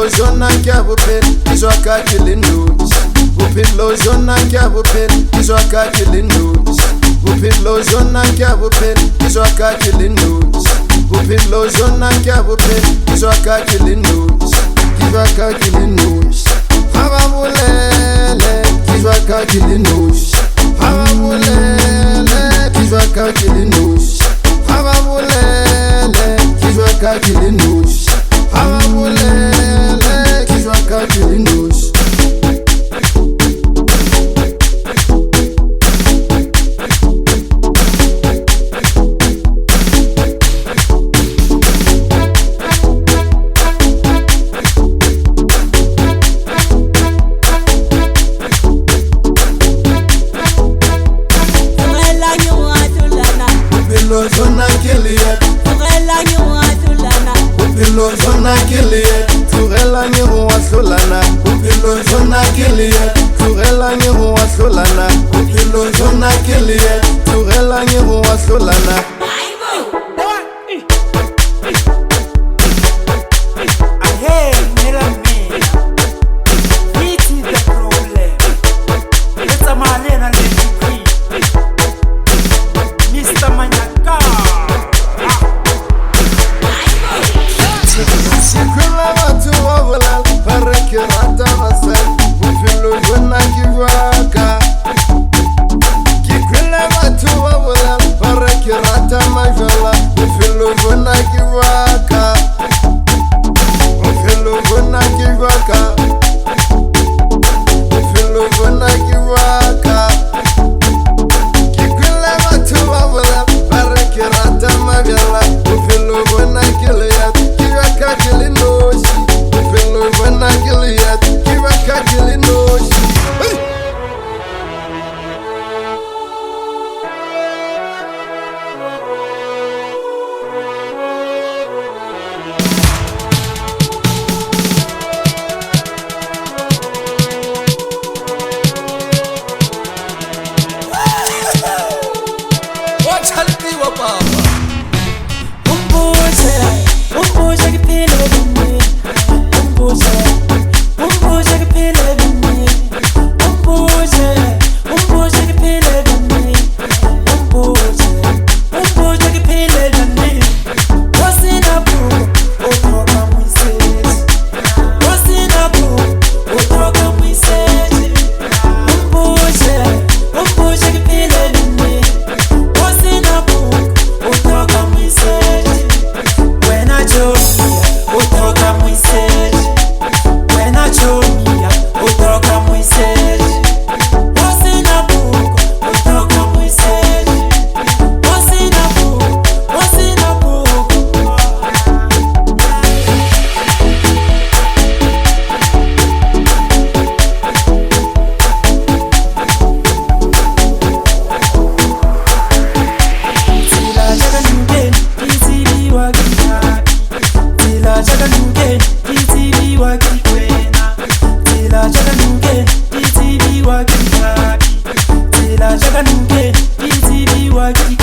Bophelo jona kya bophelo Izwa ka ke le nosi Bophelo jona kya bophelo Izwa ka ke le nosi Bophelo jona kya bophelo Izwa ka ke le nosi Bophelo jona kya bophelo Izwa ka ke le nosi Izwa ka ke le nosi Haba bolele Izwa ka ke le nosi Haba bolele Izwa ka ke le nosi Haba bolele Izwa ka ke le nosi Haba bolele Izwa ka ke le nosi Bophelo jona keliet Tlogela nyewa tlolana Bophelo jona keliet Tlogela nyewa tlolana Bophelo jona keliet Tlogela nyewa tlolana Bophelo jona keliet Tlogela nyewa tlolana Sikula watu wawala Pareke rata masal Bophelo jona kiwaka Kikula watu wawala Pareke rata majala Bophelo jona kiwaka Bophelo jona kiwaka Bophelo jona kiwaka Kikula watu wawala Pareke rata majala Bophelo jona kiwaka Kakili noshi, Bophelo jona keliet, kiwa kakili noshi. Wachaliwa baba. Umbuze kiphile bini Umbuze kiphile bini Umbuze kiphile bini Umbuze kiphile bini Wasina bu Utoka mwisezi Wasina bu Utoka mwisezi Umbuze kiphile bini Wasina bu Utoka mwisezi When I chose utoka mwisezi When I chose utoka mwisezi Wasina buko utoka mwisezi Wasina buko Tila jaga nuke Itibi wa gitabi Tila jaga nuke Itibi wa gikwena Tila jaga nuke Itibi wa gitabi Tila jaga nuke Itibi wa gikwena